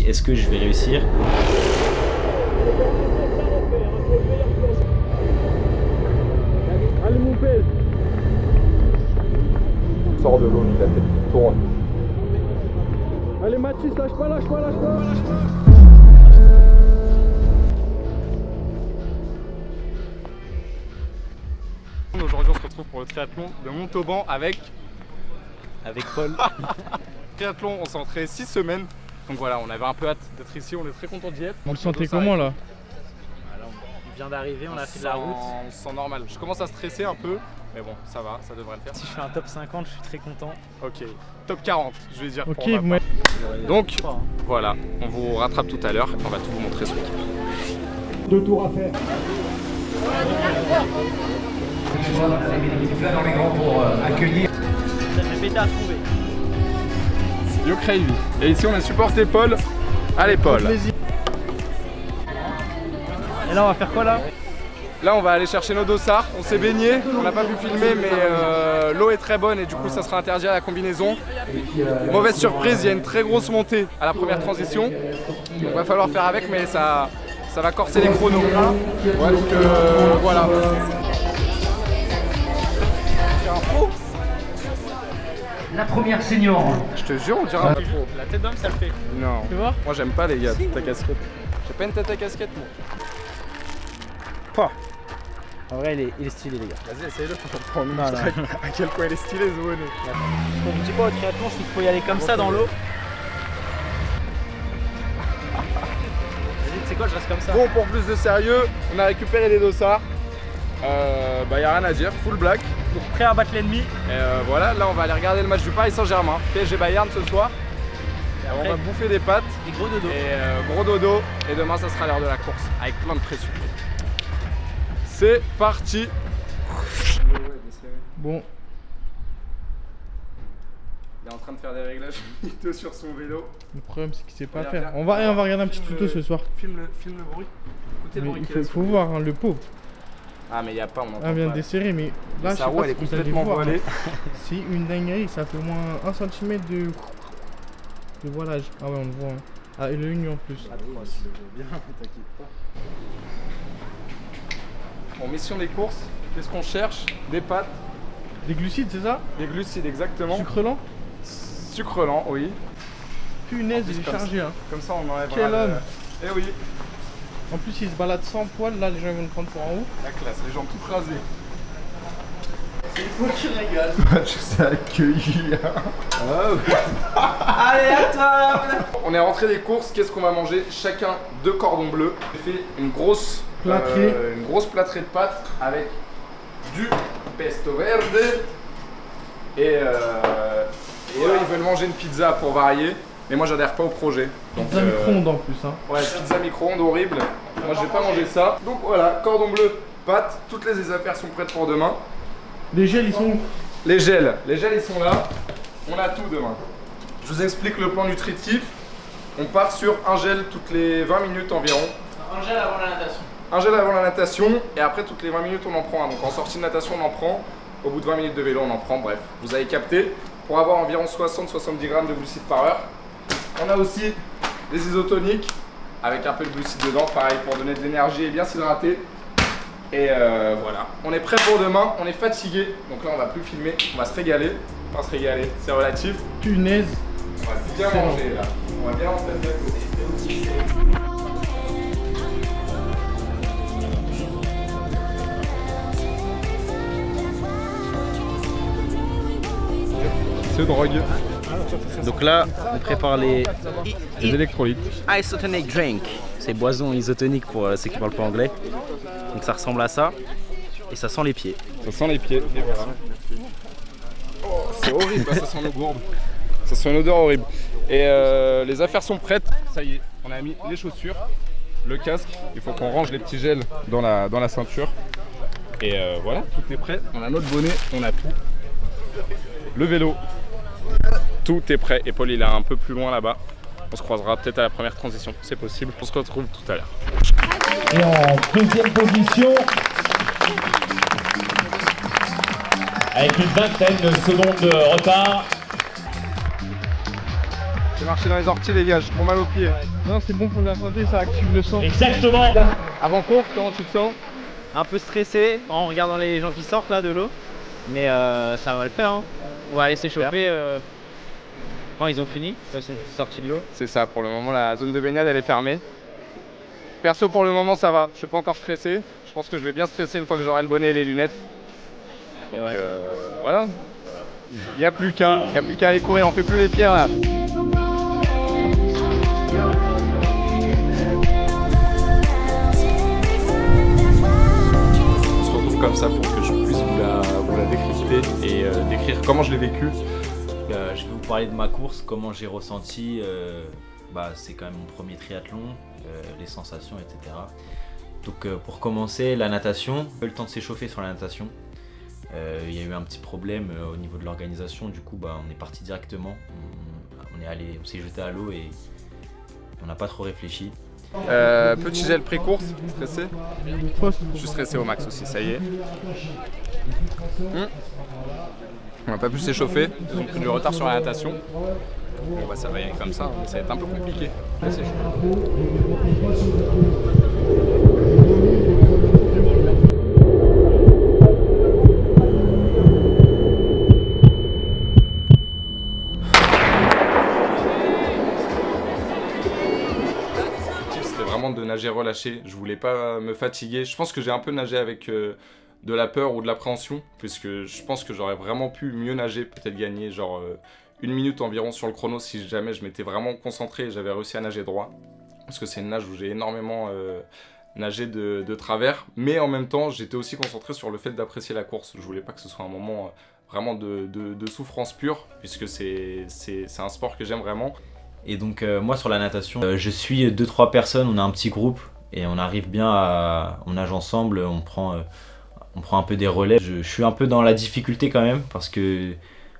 est-ce que je vais réussir? Allez mon père. Sors de l'eau, il a tête qui tourne. Allez Mathis, lâche pas, lâche pas, lâche pas, lâche pas. Aujourd'hui on se retrouve pour le triathlon de Montauban avec Paul. triathlon, on s'est entraîné 6 semaines. Donc voilà, on avait un peu hâte d'être ici, on est très content d'y être. Vous le sentez comment là? On vient d'arriver, on a fait de la route. On se sent normal. Je commence à stresser un peu, mais bon, ça va, ça devrait le faire. Si je fais un top 50, je suis très content. Ok, top 40, je vais dire. Ok, pour ma vous part. mettez. Donc voilà, on vous rattrape tout à l'heure et on va tout vous montrer ce week-end. 2 tours à faire. Dans les grands pour accueillir. Ça fait péter à trouver. Yo Crazy. Et ici on a supporté Paul. Allez Paul. Et là, on va faire quoi là? Là on va aller chercher nos dossards. On s'est baigné, on n'a pas pu filmer mais l'eau est très bonne et du coup ça sera interdit à la combinaison. Mauvaise surprise, il y a une très grosse montée à la première transition. Donc va falloir faire avec mais ça va corser les chronos. Ouais, donc voilà. La première senior. Je te jure, on dirait un peu trop. La tête d'homme, ça le fait. Non. Tu vois? Moi j'aime pas les gars, ta casquette. J'ai pas une tête à casquette moi. Pouah. En vrai, il est stylé, les gars. Vas-y, essaye-le pour comprendre Non, non. à quel point il est stylé ce bonnet. Ce qu'on vous dit pas au triathlon, c'est qu'il faut y aller comme ça dans l'eau. Vas-y, tu sais quoi, je reste comme ça. Bon, pour plus de sérieux, on a récupéré les dossards. Bah y a rien à dire, full black. Donc prêt à battre l'ennemi. Et voilà, là on va aller regarder le match du Paris Saint-Germain, PSG Bayern ce soir. Et après, on va bouffer des pâtes des gros dodo. et gros dodo. Et demain ça sera l'heure de la course, avec plein de pression. C'est parti. Bon, Il est en train de faire des réglages miteux sur son vélo. le problème c'est qu'il sait pas Regarde, faire. regarde. On va regarder un petit Filme tuto le- ce soir. Filme le bruit. Écoutez le Mais bruit il qu'il a faut sur le- voir, hein, le pauvre. Ah mais y a pas, on entend Ah, vient pas. de desserrer, mais là, je sais Sa roue pas elle est si vous allez complètement voir. voilée. C'est une dinguerie, ça fait au moins 1 cm de voilage. Ah ouais, on le voit. Hein. Ah, et le union en plus. Bon, mission des courses, qu'est-ce qu'on cherche? Des pâtes, Des glucides, c'est ça? des glucides exactement. Sucre lent? Sucre lent, oui. Punaise, En plus, il est comme chargé. Hein. Comme ça on enlèvera Quel homme. Eh oui, En plus, il se balade sans poil. Là, les gens ils vont le prendre pour en haut. la classe, les jambes toutes rasées. Faut que tu régales. Tu sais accueillir. Allez, à table. On est rentré des courses, qu'est-ce qu'on va manger? Chacun 2 cordons bleus. J'ai fait une grosse plâtrée de pâtes avec du pesto verde. Et eux ils veulent manger une pizza pour varier. Mais moi j'adhère pas au projet. Donc, Pizza micro-ondes en plus. Hein. Ouais, pizza micro-ondes horrible. Moi je vais pas manger ça. Donc voilà, cordon bleu, pâtes, toutes les affaires sont prêtes pour demain. Les gels, ils sont où? Les gels ils sont là. On a tout demain. Je vous explique le plan nutritif. On part sur un gel toutes les 20 minutes environ. Un gel avant la natation. Un gel avant la natation et après toutes les 20 minutes on en prend un. Donc en sortie de natation on en prend. Au bout de 20 minutes de vélo on en prend. Bref, vous avez capté. Pour avoir environ 60-70 grammes de glucides par heure. On a aussi des isotoniques avec un peu de glucides dedans. Pareil pour donner de l'énergie et bien s'hydrater. Et voilà, on est prêt pour demain, on est fatigué, donc là on va plus filmer, on va se régaler. Enfin se régaler, c'est relatif. Punaise. On va bien manger là, on va bien en faire à côté. C'est drogue. Donc là, on prépare les Les électrolytes. isotonic drink. C'est boisson isotonique pour ceux qui parlent pas anglais. Donc ça ressemble à ça. Et ça sent les pieds. Ça sent les pieds. Et voilà. Oh, c'est horrible, ça sent nos gourdes. Ça sent une odeur horrible. Et les affaires sont prêtes. Ça y est, on a mis les chaussures, le casque. Il faut qu'on range les petits gels dans la ceinture. Et voilà, tout est prêt. On a notre bonnet, on a tout. Le vélo, tout est prêt. Et Paul, il est un peu plus loin là-bas. On se croisera peut-être à la première transition. C'est possible. On se retrouve tout à l'heure. Et en deuxième position, avec une vingtaine de secondes de retard, marcher dans les orties les gars, j'ai trop mal aux pieds. Non, c'est bon pour la santé, ça active le sang. Exactement. Avant course, comment tu te sens? Un peu stressé en regardant les gens qui sortent là de l'eau. Mais ça va le faire. Hein. On va aller s'échauffer quand ils ont fini, c'est sorti de l'eau. C'est ça, pour le moment la zone de baignade elle est fermée. Perso pour le moment ça va, je suis pas encore stressé. Je pense que je vais bien stresser une fois que j'aurai le bonnet et les lunettes. Donc voilà. Il n'y a plus qu'à aller courir, on fait plus les pierres là. On se retrouve comme ça pour que je puisse vous la décrypter et décrire comment je l'ai vécu. Je vais vous parler de ma course, comment j'ai ressenti. C'est quand même mon premier triathlon, les sensations, etc. Donc pour commencer, la natation, le temps de s'échauffer sur la natation. Il y a eu un petit problème au niveau de l'organisation, du coup on est parti directement, on s'est jeté à l'eau et on n'a pas trop réfléchi. Petit gel pré-course, stressé? Je suis stressé au max aussi, ça y est. On n'a pas pu s'échauffer, ils ont pris du retard sur la natation. Bon ça va y aller comme ça, mais ça va être un peu compliqué. Là, c'est chaud. De nager relâché, je voulais pas me fatiguer. Je pense que j'ai un peu nagé avec de la peur ou de l'appréhension, puisque je pense que j'aurais vraiment pu mieux nager, peut-être gagner genre 1 minute environ sur le chrono si jamais je m'étais vraiment concentré et j'avais réussi à nager droit. Parce que c'est une nage où j'ai énormément nagé de travers, mais en même temps j'étais aussi concentré sur le fait d'apprécier la course. Je voulais pas que ce soit un moment vraiment de souffrance pure, puisque c'est un sport que j'aime vraiment. Et donc moi sur la natation, je suis 2-3 personnes, on a un petit groupe et on arrive bien on nage ensemble, on prend un peu des relais. Je suis un peu dans la difficulté quand même parce que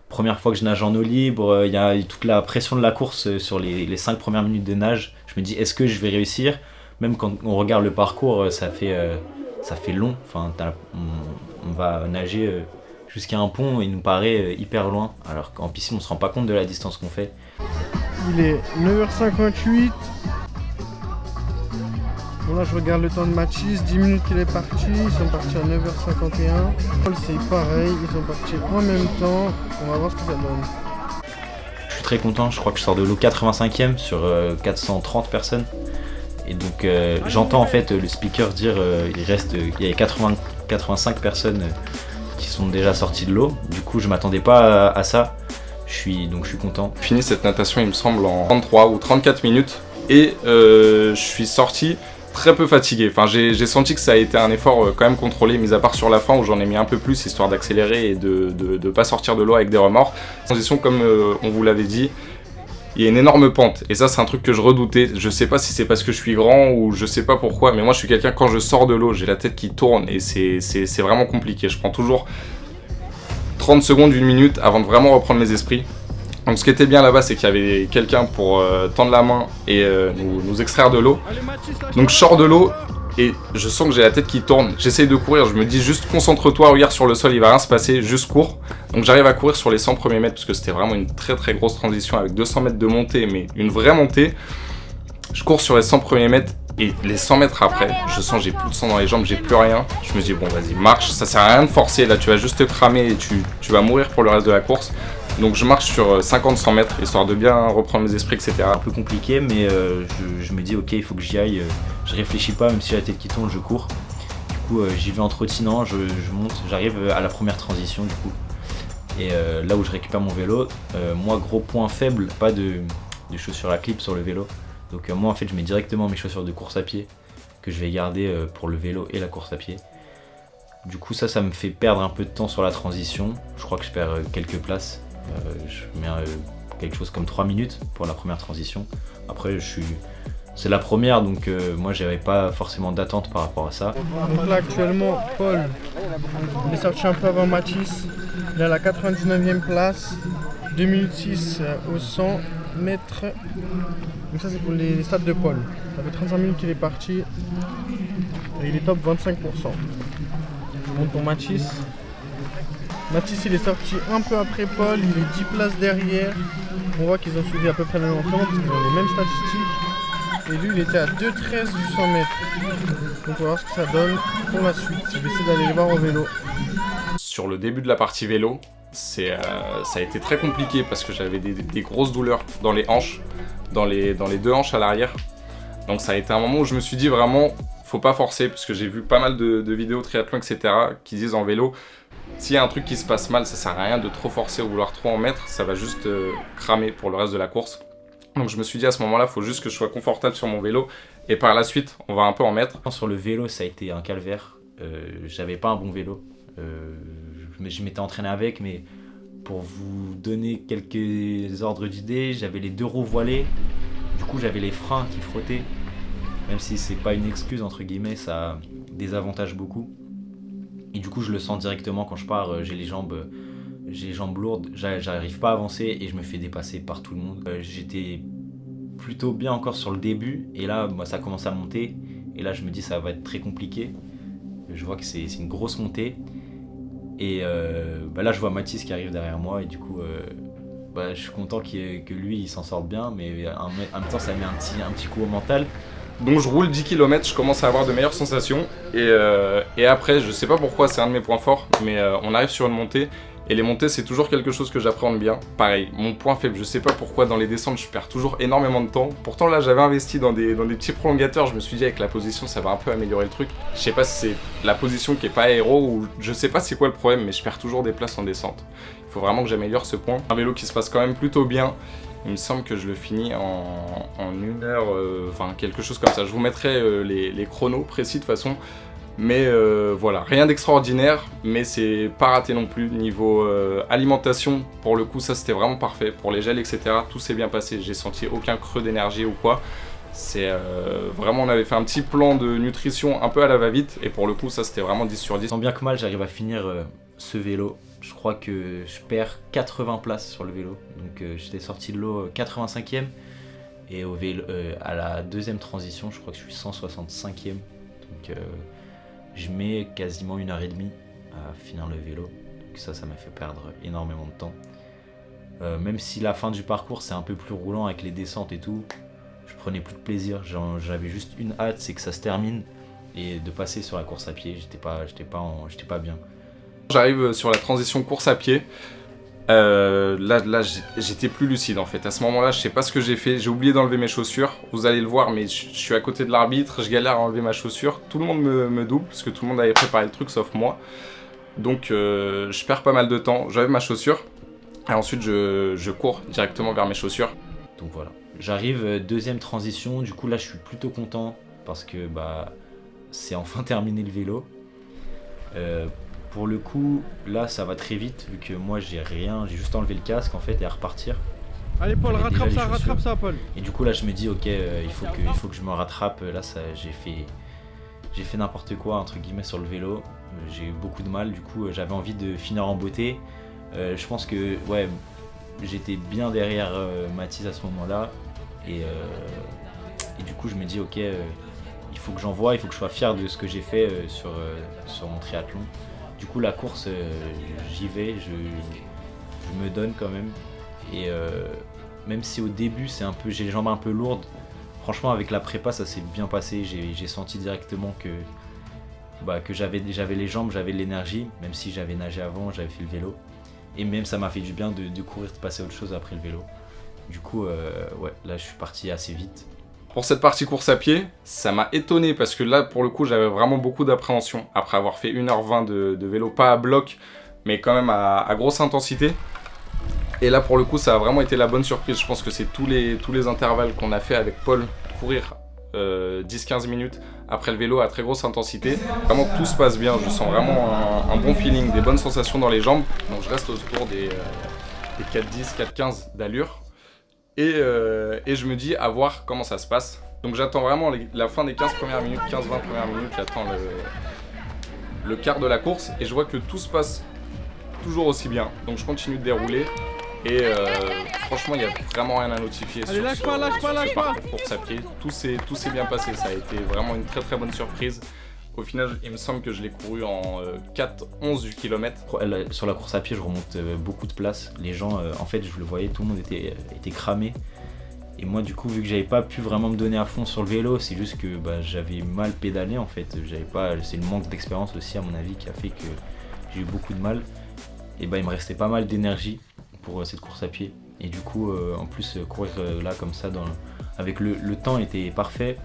première fois que je nage en eau libre, il y a toute la pression de la course sur les 5 premières minutes de nage. Je me dis est-ce que je vais réussir? Même quand on regarde le parcours, ça fait long. Enfin, on va nager jusqu'à un pont, il nous paraît hyper loin, alors qu'en piscine on se rend pas compte de la distance qu'on fait. Il est 9h58. Bon là je regarde le temps de Mathis, 10 minutes qu'il est parti, ils sont partis à 9h51. C'est pareil, ils sont partis en même temps, on va voir ce que ça donne. Je suis très content, je crois que je sors de l'eau 85e sur 430 personnes. Et donc j'entends en fait le speaker dire il y a 85 personnes qui sont déjà sorties de l'eau. Du coup je m'attendais pas à ça. Je suis content. J'ai fini cette natation il me semble en 33 ou 34 minutes et je suis sorti très peu fatigué. Enfin, j'ai senti que ça a été un effort quand même contrôlé, mis à part sur la fin où j'en ai mis un peu plus histoire d'accélérer et de pas sortir de l'eau avec des remords. Transition comme on vous l'avait dit, il y a une énorme pente et ça c'est un truc que je redoutais. Je sais pas si c'est parce que je suis grand ou je sais pas pourquoi, mais moi je suis quelqu'un quand je sors de l'eau j'ai la tête qui tourne et c'est vraiment compliqué. Je prends toujours 30 secondes, 1 minute avant de vraiment reprendre mes esprits. Donc ce qui était bien là-bas, c'est qu'il y avait quelqu'un pour tendre la main et nous extraire de l'eau. Donc je sors de l'eau et je sens que j'ai la tête qui tourne. J'essaye de courir, je me dis juste concentre-toi, regarde sur le sol, il va rien se passer, juste cours. Donc j'arrive à courir sur les 100 premiers mètres parce que c'était vraiment une très très grosse transition avec 200 mètres de montée, mais une vraie montée. Je cours sur les 100 premiers mètres et les 100 mètres après, je sens j'ai plus de sang dans les jambes, j'ai plus rien. Je me dis bon vas-y marche, ça sert à rien de forcer, là tu vas juste te cramer et tu vas mourir pour le reste de la course. Donc je marche sur 50-100 mètres histoire de bien reprendre mes esprits, etc. Un peu compliqué mais je me dis ok il faut que j'y aille, je réfléchis pas, même si j'ai la tête qui tourne je cours. Du coup j'y vais en trottinant, je monte, j'arrive à la première transition du coup. Et là où je récupère mon vélo, moi gros point faible, pas de chaussures à clip sur le vélo. Donc moi en fait je mets directement mes chaussures de course à pied que je vais garder pour le vélo et la course à pied. Du coup ça me fait perdre un peu de temps sur la transition, je crois que je perds quelques places. Je mets quelque chose comme 3 minutes pour la première transition. Après c'est la première donc moi j'avais pas forcément d'attente par rapport à ça. Donc là actuellement Paul il est sorti un peu avant Mathis, il est à la 99e place, 2 minutes 6 au 100 mètres. Donc ça c'est pour les stats de Paul. Ça fait 35 minutes qu'il est parti et il est top 25%. Je monte pour Mathis. Mathis il est sorti un peu après Paul, il est 10 places derrière. On voit qu'ils ont suivi à peu près le même entraînement parce qu'ils ont les mêmes statistiques. Et lui, il était à 2,13 du 100 mètres. Donc on va voir ce que ça donne pour la suite. Je vais essayer d'aller les voir au vélo. Sur le début de la partie vélo, ça a été très compliqué parce que j'avais des grosses douleurs dans les hanches, dans les deux hanches à l'arrière. Donc ça a été un moment où je me suis dit vraiment, faut pas forcer, parce que j'ai vu pas mal de vidéos triathlon, etc. qui disent en vélo, s'il y a un truc qui se passe mal, ça sert à rien de trop forcer ou vouloir trop en mettre, ça va juste cramer pour le reste de la course. Donc je me suis dit à ce moment-là, il faut juste que je sois confortable sur mon vélo, et par la suite, on va un peu en mettre. Sur le vélo, ça a été un calvaire. J'avais pas un bon vélo. Je m'étais entraîné avec, mais pour vous donner quelques ordres d'idées, j'avais les 2 roues voilées. Du coup, j'avais les freins qui frottaient. Même si c'est pas une excuse, entre guillemets, ça désavantage beaucoup. Et du coup, je le sens directement quand je pars. J'ai les jambes lourdes, j'arrive pas à avancer et je me fais dépasser par tout le monde. J'étais plutôt bien encore sur le début. Et là, moi, ça commence à monter. Et là, je me dis, ça va être très compliqué. Je vois que c'est une grosse montée. Et là, je vois Mathis qui arrive derrière moi. Et du coup... je suis content que lui il s'en sorte bien, mais en même temps ça met un petit coup au mental. Donc je roule 10 km, je commence à avoir de meilleures sensations et après je sais pas pourquoi, c'est un de mes points forts, mais on arrive sur une montée et les montées c'est toujours quelque chose que j'appréhende bien. Pareil, mon point faible, je sais pas pourquoi dans les descentes je perds toujours énormément de temps. Pourtant là j'avais investi dans des petits prolongateurs, je me suis dit avec la position ça va un peu améliorer le truc. Je sais pas si c'est la position qui est pas aéro ou je sais pas c'est quoi le problème, mais je perds toujours des places en descente. Il faut vraiment que j'améliore ce point. Un vélo qui se passe quand même plutôt bien. Il me semble que je le finis en 1 heure, enfin quelque chose comme ça. Je vous mettrai les chronos précis de toute façon. Mais voilà, rien d'extraordinaire, mais c'est pas raté non plus. Niveau alimentation, pour le coup, ça c'était vraiment parfait. Pour les gels, etc., tout s'est bien passé. J'ai senti aucun creux d'énergie ou quoi. C'est vraiment, on avait fait un petit plan de nutrition un peu à la va-vite. Et pour le coup, ça c'était vraiment 10 sur 10. Tant bien que mal, j'arrive à finir ce vélo. Je crois que je perds 80 places sur le vélo. Donc j'étais sorti de l'eau 85e. Et au vélo, à la 2e transition, je crois que je suis 165e. Donc je mets quasiment 1h30 à finir le vélo. Donc ça m'a fait perdre énormément de temps. Même si la fin du parcours c'est un peu plus roulant avec les descentes et tout, je prenais plus de plaisir. J'avais juste une hâte, c'est que ça se termine. Et de passer sur la course à pied, j'étais pas bien. J'arrive sur la transition course à pied. Là j'étais plus lucide en fait. À ce moment-là, je sais pas ce que j'ai fait. J'ai oublié d'enlever mes chaussures. Vous allez le voir, mais je suis à côté de l'arbitre. Je galère à enlever ma chaussure. Tout le monde me double parce que tout le monde avait préparé le truc sauf moi. Donc je perds pas mal de temps. J'avais ma chaussure. Et ensuite je cours directement vers mes chaussures. Donc voilà. J'arrive 2e transition. Du coup là, je suis plutôt content parce que c'est enfin terminé le vélo. Pour le coup, là ça va très vite vu que moi j'ai juste enlevé le casque en fait et à repartir. Allez Paul, rattrape ça Paul. Et du coup là je me dis ok, il faut que je me rattrape. Là j'ai fait n'importe quoi entre guillemets sur le vélo. J'ai eu beaucoup de mal, du coup j'avais envie de finir en beauté. Je pense que ouais, j'étais bien derrière Mathis à ce moment-là et du coup je me dis ok, il faut que j'envoie, il faut que je sois fier de ce que j'ai fait sur mon triathlon. Du coup la course, j'y vais, je me donne quand même. Et même si au début j'ai les jambes un peu lourdes, franchement avec la prépa ça s'est bien passé. J'ai senti directement que j'avais les jambes, j'avais de l'énergie, même si j'avais nagé avant, j'avais fait le vélo. Et même ça m'a fait du bien de courir, de passer à autre chose après le vélo. Du coup ouais, là je suis parti assez vite. Pour cette partie course à pied, ça m'a étonné parce que là, pour le coup, j'avais vraiment beaucoup d'appréhension. Après avoir fait 1h20 de vélo, pas à bloc, mais quand même à grosse intensité. Et là, pour le coup, ça a vraiment été la bonne surprise. Je pense que c'est tous les intervalles qu'on a fait avec Paul, courir 10-15 minutes après le vélo à très grosse intensité. Vraiment, tout se passe bien. Je sens vraiment un bon feeling, des bonnes sensations dans les jambes. Donc, je reste autour des 4-10, 4-15 d'allure. Et je me dis à voir comment ça se passe. Donc j'attends vraiment la fin des 15 premières minutes, 15-20 premières minutes, j'attends le quart de la course et je vois que tout se passe toujours aussi bien. Donc je continue de dérouler et franchement il n'y a vraiment rien à notifier sur ce parcours course à pied. Tout s'est bien passé, ça a été vraiment une très très bonne surprise. Au final, il me semble que je l'ai couru en 4-11 du kilomètre. Sur la course à pied, je remonte beaucoup de places. Les gens, en fait, je le voyais, tout le monde était cramé. Et moi, du coup, vu que j'avais pas pu vraiment me donner à fond sur le vélo, c'est juste que j'avais mal pédalé en fait. C'est le manque d'expérience aussi, à mon avis, qui a fait que j'ai eu beaucoup de mal. Et il me restait pas mal d'énergie pour cette course à pied. Et du coup, en plus, courir là comme ça, avec le temps était parfait.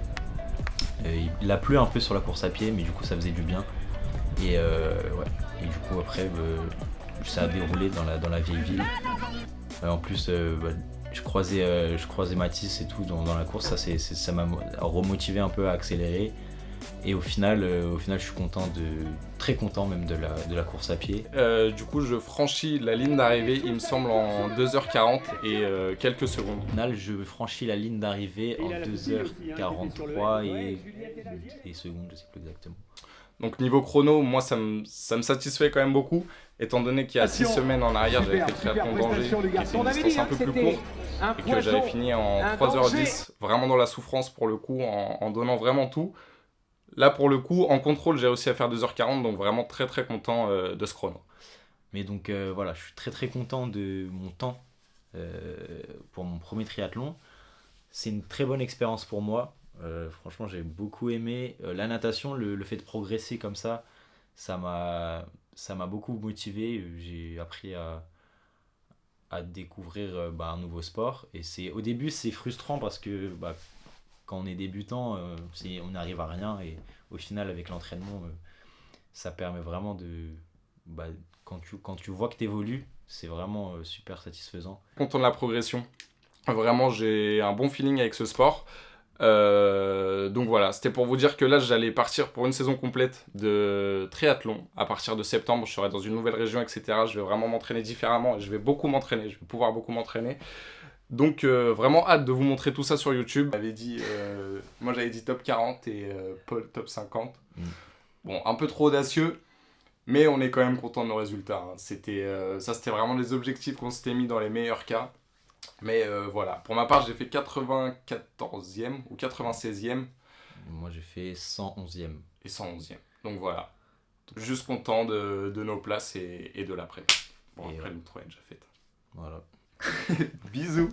Il a plu un peu sur la course à pied, mais du coup, ça faisait du bien. Et Et du coup, après, ça a déroulé dans la vieille ville. En plus, je croisais Mathis et tout dans la course, ça m'a remotivé un peu à accélérer. Et au final, je suis très content même de la course à pied. Du coup, je franchis la ligne d'arrivée, il me semble, en 2h40 et quelques secondes. Au final, je franchis la ligne d'arrivée en 2h43 et secondes, je sais plus exactement. Donc niveau chrono, moi ça me satisfait quand même beaucoup, étant donné qu'il y a 6 semaines en arrière, j'avais fait le triathlon d'Angers, qui était une distance un peu plus courte, et que j'avais fini en 3h10, vraiment dans la souffrance pour le coup, en donnant vraiment tout. Là pour le coup, en contrôle, j'ai réussi à faire 2h40, donc vraiment très très content de ce chrono. Mais donc voilà, je suis très très content de mon temps pour mon premier triathlon. C'est une très bonne expérience pour moi. Franchement, j'ai beaucoup aimé la natation, le fait de progresser comme ça m'a beaucoup motivé. J'ai appris à découvrir un nouveau sport, et au début c'est frustrant parce que quand on est débutant, on n'arrive à rien, et au final avec l'entraînement ça permet vraiment quand tu vois que tu évolues, c'est vraiment super satisfaisant. Content de la progression, vraiment j'ai un bon feeling avec ce sport. Donc voilà, c'était pour vous dire que là j'allais partir pour une saison complète de triathlon. À partir de septembre, je serai dans une nouvelle région, etc. Je vais vraiment m'entraîner différemment, et je vais pouvoir beaucoup m'entraîner. Donc vraiment hâte de vous montrer tout ça sur YouTube. Moi j'avais dit top 40 et Paul top 50. Bon, un peu trop audacieux, mais on est quand même content de nos résultats, hein. C'était vraiment les objectifs qu'on s'était mis dans les meilleurs cas. Mais voilà, pour ma part, j'ai fait 94e ou 96e. Moi, j'ai fait 111e. Et 111e. Donc voilà, juste content de nos places et de l'après. Bon, après, le 3 est déjà fait. Voilà. Bisous.